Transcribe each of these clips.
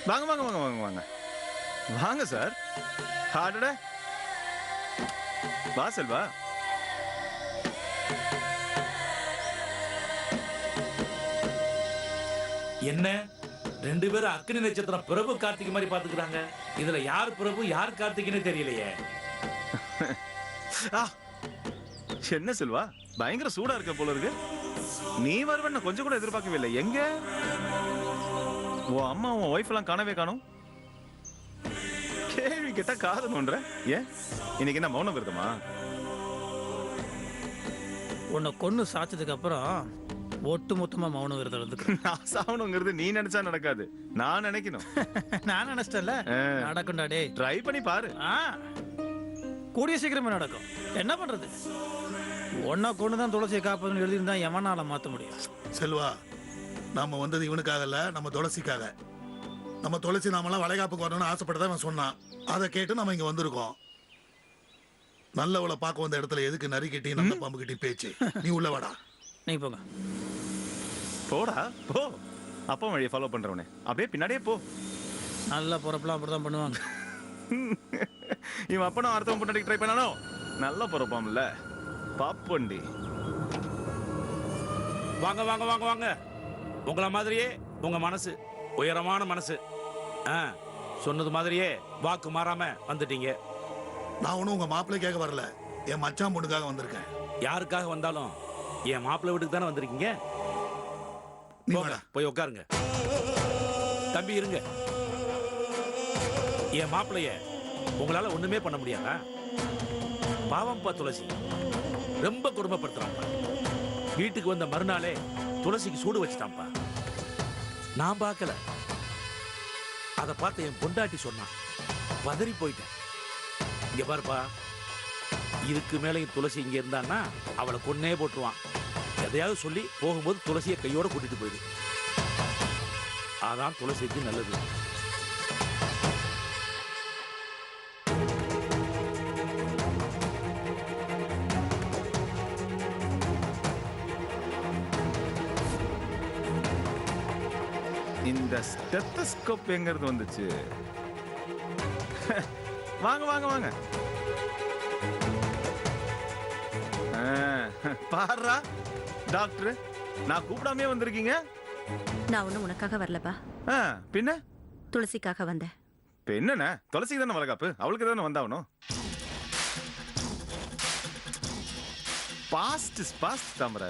வாங்க வாங்க வாங்க வாங்க வாங்க வாங்க சார். ஆடட வா செல்வா. என்ன ரெண்டு பேரும் அக்னி நட்சத்திரம் பிரபு கார்த்திகை மாதிரி பாத்துக்கிறாங்க. இதுல யார் பிரபு யார் கார்த்திகைன்னு தெரியலையே. என்ன செல்வா பயங்கர சூடா இருக்க போல இருக்கு. நீ வருவன்னு கொஞ்சம் கூட எதிர்பார்க்கவே இல்லை. எங்க உன் அம்மா உன் ஒய்ஃப் எல்லாம் காணவே காணும். கேள்வி கேட்டா காது நோன்ற. ஏன் இன்னைக்கு என்ன மௌன விரதமா? உன்னை கொன்னு சாச்சதுக்கு அப்புறம் ஒட்டு மொத்தமா மௌன விரதம் இருக்கு. நான் சாவணுங்கிறது நீ நினைச்சா நடக்காது, நான் நினைக்கணும். நான் நினைச்சிட்டல நடக்கும்டா. டே ட்ரை பண்ணி பாரு. கூடிய சீக்கிரமே நடக்கும். என்ன பண்றது, ஒன்னா கொண்டுதான் துளசியை காப்பதுன்னு எழுதியிருந்தா எவனால மாத்த முடியும்? செல்வா, நாம வந்தது இவனுக்காக இல்ல, நம்ம துளசிக்காக. நம்ம துளசி நாமெல்லாம் வளைகாப்புக்கு வரணும்னு ஆசைப்பட்டதான் அவன் சொன்னான். அதை கேட்டு நம்ம இங்க வந்திருக்கோம். நல்லவளை பார்க்க வந்த இடத்துல எதுக்கு நரி கிட்டி நல்ல பாம்பு கிட்டி பேச்சு? நீ உள்ள வாடா. நீ போங்க. போடா போ. அப்பா வழியை ஃபாலோ பண்றவனே அப்படியே பின்னாடியே போ. நல்ல பொறப்பெல்லாம் அப்படிதான் பண்ணுவாங்க. இவன் அப்பனும் அர்த்தம் பண்ணி ட்ரை பண்ணானோ நல்ல பொறப்பாம்ல பாப்பண்டி. வாங்க வாங்க வாங்க வாங்க. உங்களை மாதிரியே உங்க மனசு உயரமான மனசு. சொன்னது மாதிரியே வாக்கு மாறாம வந்துட்டீங்க. நான் ஒன்னும் உங்க மாப்பிள்ளைக்காக வரல, என் மச்சான் பொண்ணுக்காக வந்திருக்கேன். யாருக்காக வந்தாலும் என் மாப்பிள்ளை வீட்டுக்கு தானே வந்திருக்கீங்க. போய் உட்காருங்க. தம்பி இருங்க. என் மாப்பிள்ளைய உங்களால ஒண்ணுமே பண்ண முடியாதா? பாவம்பா துளசி ரொம்ப கொடுமைப்படுத்துறான்ப்பா. வீட்டுக்கு வந்த மறுநாளே துளசிக்கு சூடு வச்சுட்டான்ப்பா. நான் பார்க்கல, அதை பார்த்து என் பொண்டாட்டி சொன்னான். பதறி போயிட்டேன். இங்க பாருப்பா, இதுக்கு மேலே துளசி இங்க இருந்தான்னா அவளை கொன்னே போட்டுருவான். எதையாவது சொல்லி போகும்போது துளசியை கையோட கூட்டிட்டு போயிடு. அதான் துளசிக்கு நல்லது. இந்த ஸ்டெத்தஸ்கோப் எங்கிறது வந்துச்சு? வாங்க வாங்க வாங்க. பாருடா டாக்டர், நான் கூப்பிடாமே வந்திருக்கீங்க. நான் ஒன்னும் உனக்காக வரலப்பா. பின்ன துளசிக்காக வந்தேன். என்னண்ணே, துளசிக்கு தானே வளகாப்பு, அவளுக்கு தானே வந்தாவணும். பாஸ்ட் பாஸ்ட் தாமரை,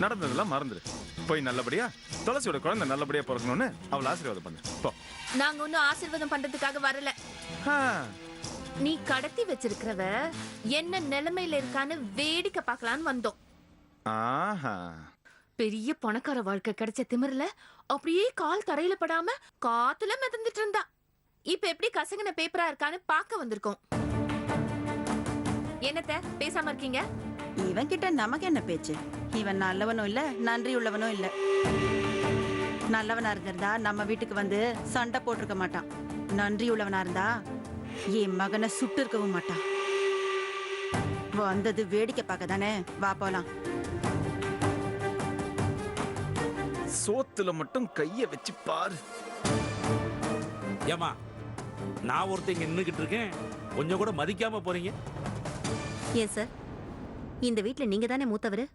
நடந்ததெல்லாம் மறந்துரு. போய் நல்லபடியா துளசியோட குழந்தை நல்லபடியா பிறக்கணும்னு அவளை ஆசீர்வாதம் பண்ணு போ. நாங்க ஒன்னும் ஆசீர்வாதம் பண்றதுக்காக வரல. நீ கடத்தி வச்சிருக்கிறவ என்ன நிலைமையில இருக்கான்னு வேடிக்கை பார்க்கலான்னு வந்தோம். பெரிய பணக்கார வாழ்க்கை கிடைச்ச திமிர்ல அப்படியே கால் தரையில படாம காத்துல மிதந்துட்டு இருந்தா. இப்ப எப்படி கசங்கின பேப்பரா இருக்கான்னு பார்க்க வந்திருக்கோம். என்னத்த பேசாம இருக்கீங்க? இவன் கிட்ட நமக்கு என்ன பேச்சு? இவன் நல்லவனும் இல்ல, நன்றி உள்ளவனும் இல்ல. நல்லவனா இருந்திருந்தா நம்ம வீட்டுக்கு வந்து சண்டை போட்டிருக்க மாட்டான். நன்றி உள்ளவனா இருந்தா என் மகனை சுட்டு இருக்கவும் மாட்டான். வந்தது வேடிக்கை பார்க்க தானே, வா போலாம். சோத்துல மட்டும் கைய வச்சு பாரு. ஏமா, நான் ஒருத்தங்க நின்னுகிட்டு இருக்கேன், கொஞ்சம் கூட மதிக்காம போறீங்க. ஏன் சார், இந்த வீட்ல நீங்க தானே மூத்தவரு.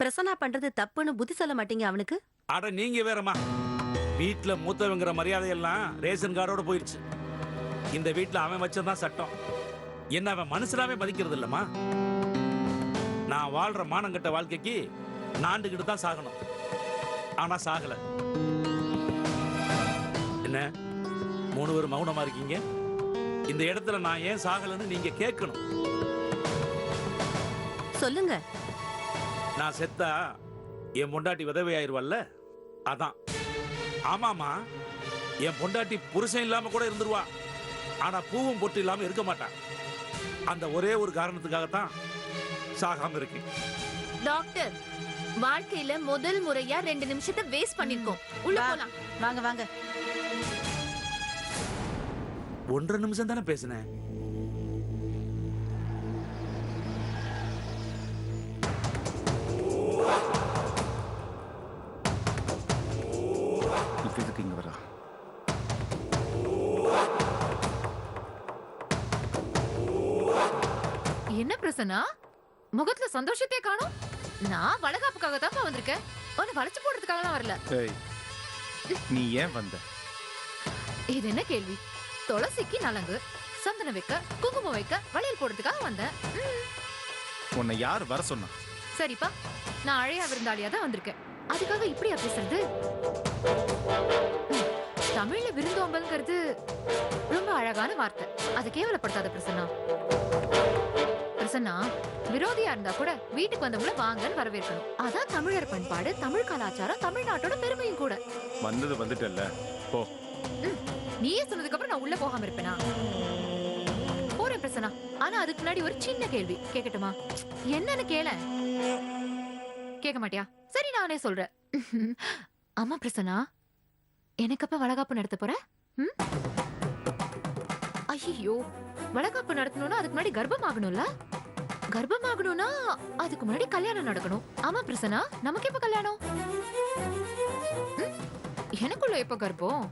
பிரசன்னா பண்றது தப்புன்னு புத்தி சொல்ல மாட்டீங்க அவனுக்கு? அட நீங்க வேறமா. வீட்டுல மூத்தவங்கிற மரியாதையெல்லாம் ரேஷன் கார்டோட போயிருச்சு. இந்த வீட்டுல அவன் வச்சதான் சட்டம். என்ன அவன் மனுஷனாவே மதிக்கிறது இல்லம்மா. நான் வாழ்ற மானங்கட்ட வாழ்க்கைக்கு நாண்டுகிட்டு தான் சாகணும். ஆனா சாகல. என்ன 3 பேர் மௌனமா இருக்கீங்க? இந்த இடத்துல நான் ஏன் சாகலன்னு நீங்க கேட்கணும். சொல்லுங்க. நான் செத்தா என் பொண்டாட்டி விதவையாயிருவல்ல, அதான். ஆமாமா, என் பொண்டாட்டி புருஷன் இல்லாம கூட இருந்துருவா. ஆனா பூவும் பொட்டு இல்லாம இருக்க மாட்டான். அந்த ஒரே ஒரு காரணத்துக்காகத்தான் சாகாம இருக்கு. டாக்டர், வாழ்க்கையில முதல் முறையா 2 நிமிஷத்தை வேஸ்ட் பண்ணிருக்கோம். உள்ள போலாம். வாங்க வாங்க. 1.5 நிமிஷம் தானே பேசினேன். இங்க வரா. பிரசன்னா முகத்துல சந்தோஷத்தையே காணும். நான் வளகாப்புக்காக தான் வந்திருக்கேன், உன்னை வளைச்சு போடுறதுக்காகலாம் வரல. ஏய், நீ ஏன் வந்த? இது என்ன கேள்வி? துளசிக்கு நலங்கு, சந்தனம் வைக்க, குங்குமம் வைக்க, வளையல் போடுறதுக்காக வந்தேன். உன்னை யார் வர சொன்னா? சரிப்பா, நான் அழையா விருந்தாளியா தான் வந்திருக்கேன். அதுக்காக இப்படியா பேசுறது? தமிழ்ல விருந்தோம்பல்ங்கிறது ரொம்ப அழகான வார்த்தை. அதை கேவலப்படுத்தாத பிரசன்னா. பிரசன்னா, விரோதியா இருந்தா கூட வீட்டுக்கு வந்தவங்கள வாங்கன்னு வரவேற்கணும். அதான் தமிழர் பண்பாடு, தமிழ் கலாச்சாரம், தமிழ்நாட்டோட பெருமையும் கூட. வந்தது வந்துட்டல்ல, போ. நீயே சொன்னதுக்கு அப்புறம் நான் உள்ள போகாம இருப்பேனா? போறேன் பிரசன்னா. ஆனா அதுக்கு முன்னாடி ஒரு சின்ன கேள்வி கேட்கட்டுமா? என்னன்னு கேள. கேட்க மாட்டியா? சரி, நானே சொல்றேன். ஆமா பிரசன்னா, எனக்கு அப்ப வளகாப்பு நடத்த போற? ஐயோ, வளகாப்பு நடத்தணும்னா அதுக்கு முன்னாடி கர்ப்பம் ஆகணும்ல? கர்ப்பம் ஆகணும்னா அதுக்கு முன்னாடி கல்யாணம் நடக்கணும். ஆமா பிரசன்னா, நமக்கு எப்ப கல்யாணம்? எனக்குள்ள எப்ப கர்ப்பம்?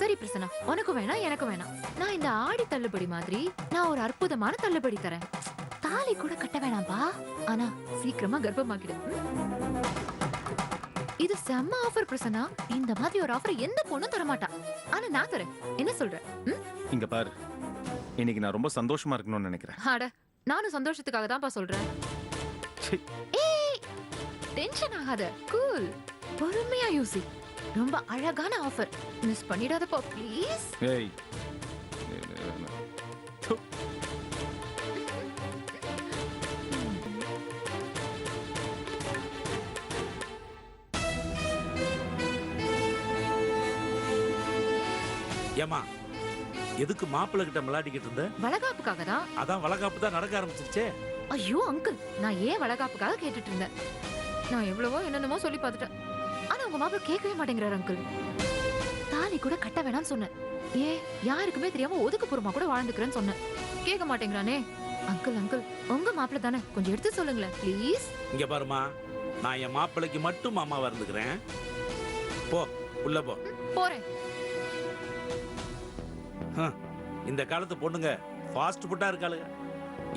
சரி பிரசன்னா, உனக்கும் வேணாம் எனக்கும் வேணாம். நான் இந்த ஆடி தள்ளுபடி மாதிரி நான் ஒரு அற்புதமான தள்ளுபடி தரேன். தாலி கூட கட்ட வேணாம்பா, ஆனா சீக்கிரமா கர்ப்பமாக்கிடு. இது செம்ம ஆஃபர் பிரசன்னா. இந்த மாதிரி ஒரு ஆஃபர் எந்த பொண்ணும் தர மாட்டா, ஆனா நான் தரேன். என்ன சொல்ற? இங்க பாரு, இன்னைக்கு நான் ரொம்ப சந்தோஷமா இருக்கணும்னு நினைக்கிறேன். அட, நானும் சந்தோஷத்துக்காக தான்ப்பா சொல்றேன். சீ. ஏய், டென்ஷன் ஆகாத, கூல். பொறுமையா யோசி. ரொம்ப அழகான ஆஃபர், மிஸ் பண்ணிடாதப்பா ப்ளீஸ். ஏய், து. ஏமா, எதுக்கு மாப்பிள்ளை கிட்ட விளையாடிக்கிட்டு இருந்த? வளகாப்புக்காக தான். அதான் வளகாப்பு தான் நடக்க ஆரம்பிச்சிருச்சே. ஐயோ அங்கிள், நான் ஏன் வளகாப்புக்காக கேட்டுட்டு இருந்தேன். நான் எவ்வளவோ என்னென்னமோ சொல்லி பார்த்துட்டேன், ஆனா உங்க மாப்பிள்ளை கேட்கவே மாட்டேங்கிறார் அங்கிள். தாலி கூட கட்ட வேணாம்னு சொன்னேன். யாருக்குமே தெரியாம ஒதுக்குப்புறமா கூட வாழ்ந்துக்கிறேன்னு சொன்னேன். கேட்க மாட்டேங்கிறானே. அங்கிள் அங்கிள், உங்க மாப்பிள்ளை தானே, கொஞ்சம் எடுத்து சொல்லுங்களேன் ப்ளீஸ். இங்க பாருமா, நான் என் மாப்பிள்ளைக்கு மட்டும் மாமா வந்துக்கிறேன். போ, உள்ள போ. போறேன். இந்த காலத்து பொண்ணுங்க ஃபாஸ்ட் ஃபுட்டா இருக்காளுங்க.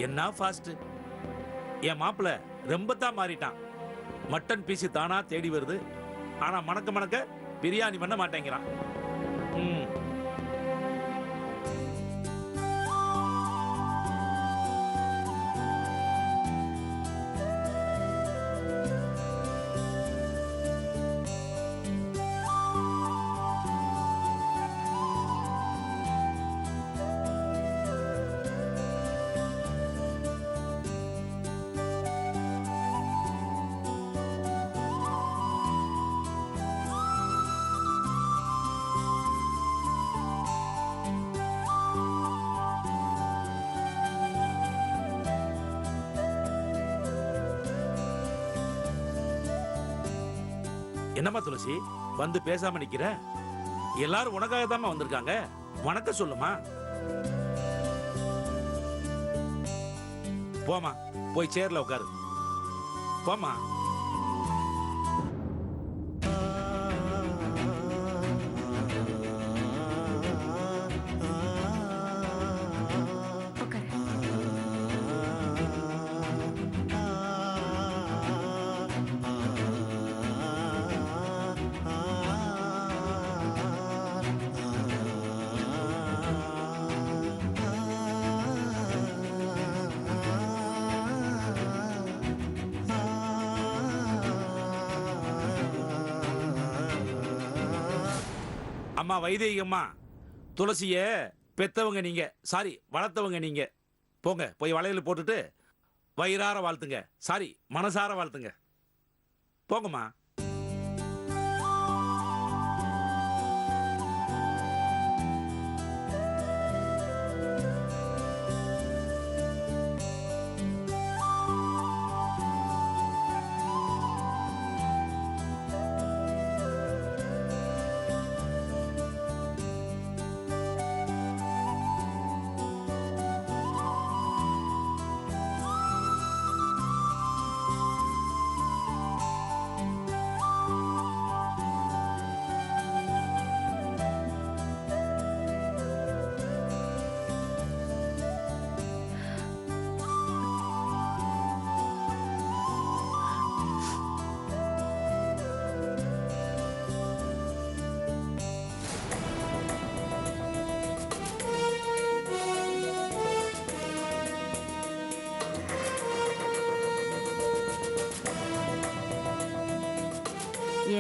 என்ன ஃபாஸ்ட்! என் மாப்பிள்ளை ரொம்ப தான் மாறிட்டான். மட்டன் பீஸ் தானா தேடி வருது, ஆனா மணக்க மணக்க பிரியாணி பண்ண மாட்டேங்கிறான். என்னம்மா துளசி, வந்து பேசாம நிக்கிற? எல்லாரும் உனக்காக தான் வந்திருக்காங்க. வணக்கம் சொல்லுமா. போமா, போய் சேர்ல உட்காரு. போமா. அம்மா வைதேகி அம்மா, துளசிய பெத்தவங்க நீங்க, சாரி வளர்த்தவங்க நீங்க. போங்க, போய் வளையல் போட்டுட்டு வயிறார வாழ்த்துங்க, சாரி மனசார வாழ்த்துங்க. போங்கம்மா.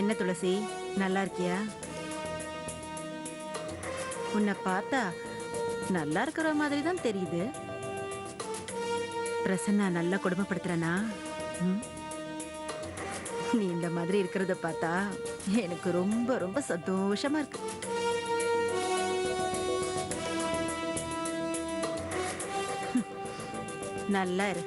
என்ன துளசி, நல்லா இருக்கியா? உன்னை பார்த்தா நல்லா இருக்கிற மாதிரி தான் தெரியுது. பிரசன்னா நல்லா குடும்பப்படுத்துறனா? ம்? நீ இந்த மாதிரி இருக்கிறத பார்த்தா எனக்கு ரொம்ப ரொம்ப சந்தோஷமா இருக்கு. நல்லா இரு.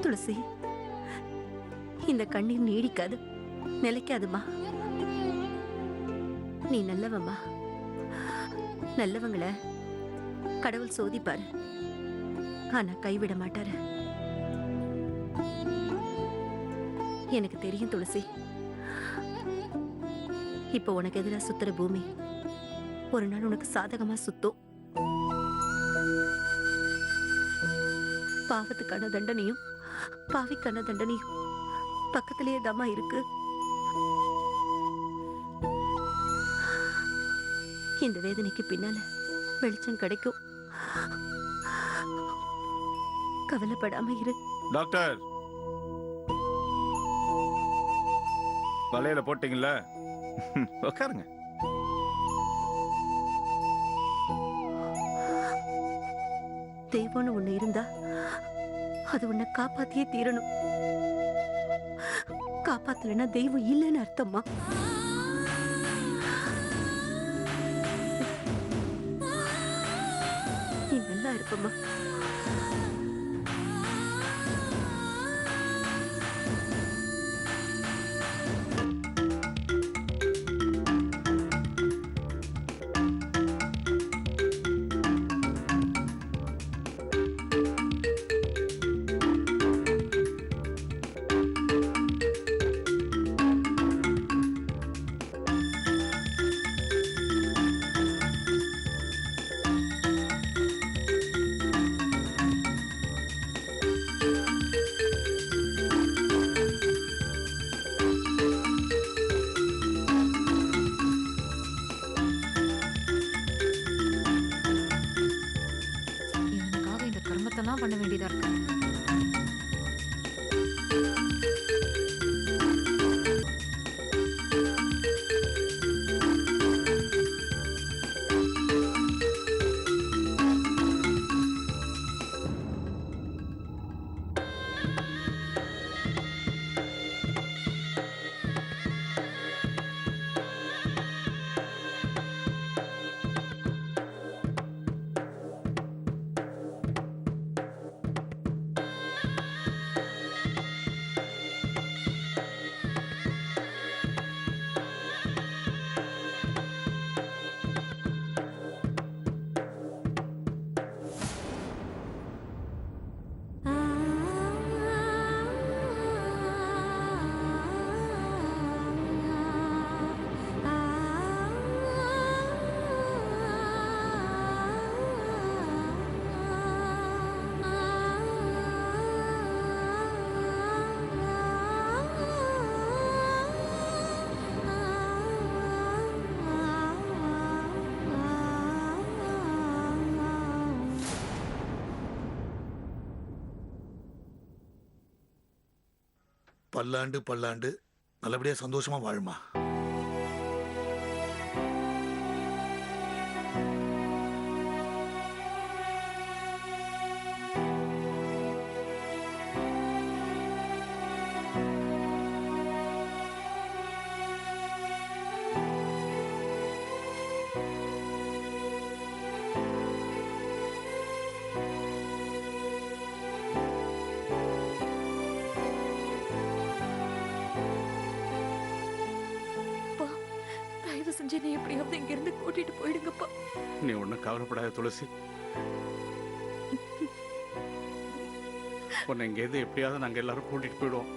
துளசி, இந்த கண்ணீர் நீடிக்காது, நிலைக்காதுமா. நீ நல்லவம்மா. நல்லவங்கள கடவுள் சோதிப்பாரு, ஆனா கைவிட மாட்டாரு. எனக்கு தெரியும் துளசி. இப்ப உனக்கு எதிரா சுத்துற பூமி ஒரு நாள் உனக்கு சாதகமா சுத்தும். பாவத்துக்கான தண்டனையும் பாவிக்கான தண்டனையும் பக்கத்திலேயே தாமா இருக்கு. இந்த வேதனைக்கு பின்னால வெளிச்சம் கிடைக்கும். கவலைப்படாம இரு. டாக்டர், வலையில போட்டீங்கல்ல, உட்காருங்க. தெய்வம்னு ஒண்ணு இருந்தா அது உன்னை காப்பாத்தியே தீரணும். காப்பாத்தலைன்னா தெய்வம் இல்லைன்னு அர்த்தமா? நீ நல்லா இருப்பம்மா. இவனுக்காக இந்த கர்மத்தெல்லாம் பண்ண வேண்டியதா இருக்கு. பல்லாண்டு பல்லாண்டு நல்லபடியா சந்தோஷமா வாழுமா. தயவு செஞ்சு நீ எப்படியாவது இங்க இருந்து கூட்டிட்டு போயிடுங்கப்பா. நீ ஒன்றும் கவலைப்படாத துளசி. உன்னை இங்கேருந்து எப்படியாவது நாங்கள் எல்லாரும் கூட்டிட்டு போயிடுவோம்.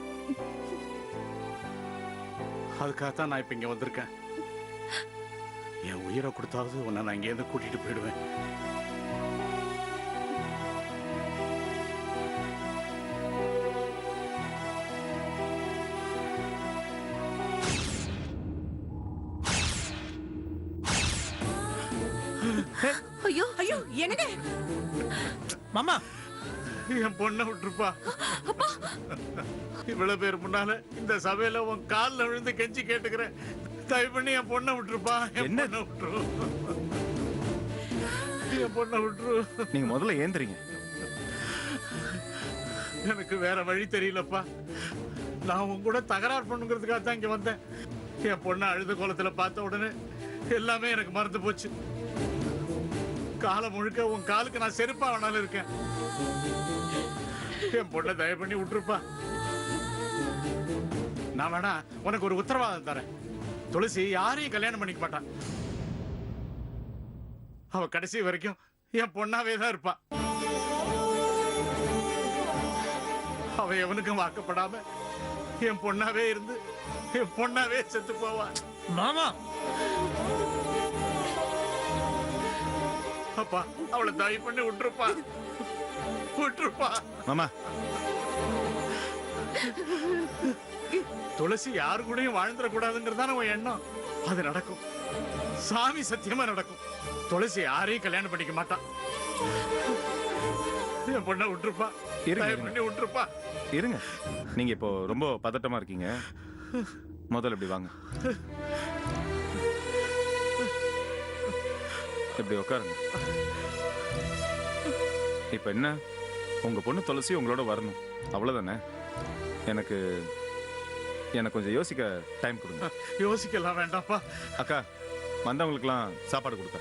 அதுக்காகத்தான் நான் இப்போ இங்கே வந்திருக்கேன். என் உயிரை கொடுத்தாவது உன்னை நான் இங்கேருந்து கூட்டிட்டு போயிடுவேன். ஐயோ ஐயோ என்னங்க மாமா என் பொண்ணை விட்டுருப்பா. இவ்வளவு பேர் முன்னால இந்த சபையில உன் கால்ல விழுந்து கெஞ்சி கேட்டுக்கிறேன். தயவு பண்ணி என் பொண்ணை விட்டுருப்பா. என்ன? பொண்ணை விட்டுரு. என் பொண்ணை விட்டுரு. நீங்க முதல்ல ஏந்திரீங்க. எனக்கு வேற வழி தெரியலப்பா. நான் உன் கூட தகராறு பண்ணுங்கிறதுக்காக தான் இங்க வந்தேன். என் பொண்ணை அழுத கோலத்துல பார்த்த உடனே எல்லாமே எனக்கு மறந்து போச்சு. காலம் முழுக்க உன் காலுக்கு நான் செருப்பா வேணாலும் இருக்கேன். என் பொண்ணை தயவு பண்ணி விட்டுருப்பா. நான் வேணா உனக்கு ஒரு உத்தரவாதம் தரேன். துளசி யாரையும் கல்யாணம் பண்ணிக்க மாட்டான். அவ கடைசி வரைக்கும் என் பொண்ணாவே தான் இருப்பா. அவ எவனுக்கும் வாக்கப்படாம என் பொண்ணாவே இருந்து என் பொண்ணாவே செத்து போவா. மாமா அப்பா அவளை தயவு பண்ணி விட்டுருப்பா. விட்டுருப்பா. மாமா துளசி யாரு கூடயும் வாழ்ந்துடக்கூடாதுங்கிறதான உன் எண்ணம். அது நடக்கும். சாமி சத்தியமா நடக்கும். துளசி யாரையும் கல்யாணம் பண்ணிக்க மாட்டான். என் பொண்ணை விட்டுருப்பா. இருங்க, தயவு இருங்க. பண்ணி விட்டுருப்பா. இருங்க. நீங்க இப்போ ரொம்ப பதட்டமா இருக்கீங்க. முதல்ல இப்படி வாங்க. இப்படி உட்காருங்க. இப்ப என்ன, உங்க பொண்ணு துளசி உங்களோட வரணும், அவ்வளவுதானே? எனக்கு கொஞ்சம் யோசிக்க டைம் கொடுங்க. யோசிக்கலாம் வேண்டாம்ப்பா. அக்கா, வந்தவங்களுக்குலாம் சாப்பாடு கொடுத்தா.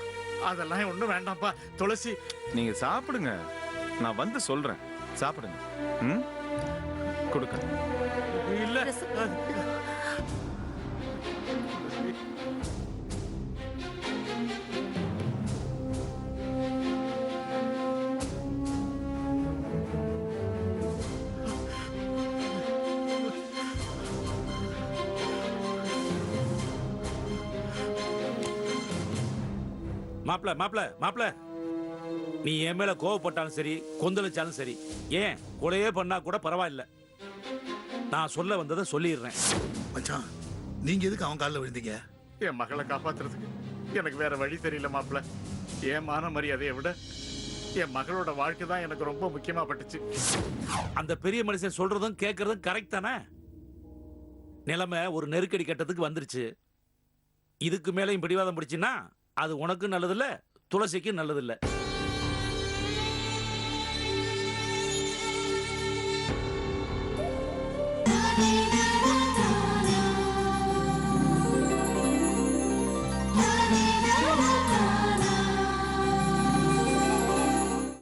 அதெல்லாம் ஒண்ணும் வேண்டாம்ப்பா. துளசி நீங்க சாப்பிடுங்க, நான் வந்து சொல்றேன். சாப்பிடுங்க. ம், கொடுக்க. இல்ல. மாப்ள மாப்ள மாப்ள, நீ என் மேல கோவப்பட்டாலும் சரி, கொந்தளிச்சாலும் சரி, ஏன் கொலையே பண்ணா கூட பரவாயில்ல. நான் சொல்ல வந்ததை சொல்லிடுறேன். மச்சான், நீங்க எதுக்கு அவன் காலில் விழுந்தீங்க? என் மகளை காப்பாத்துறதுக்கு எனக்கு வேற வழி தெரியல மாப்ள. என் மான மரியாதையை விட என் மகளோட வாழ்க்கை தான் எனக்கு ரொம்ப முக்கியமா பட்டுச்சு. அந்த பெரிய மனுஷன் சொல்றதும் கேட்கறதும் கரெக்ட் தானே? நிலைமை ஒரு நெருக்கடி கட்டத்துக்கு வந்துருச்சு. இதுக்கு மேலையும் பிடிவாதம் பிடிச்சுன்னா அது உனக்கும் நல்லதில்ல, துளசிக்கும் நல்லதில்ல.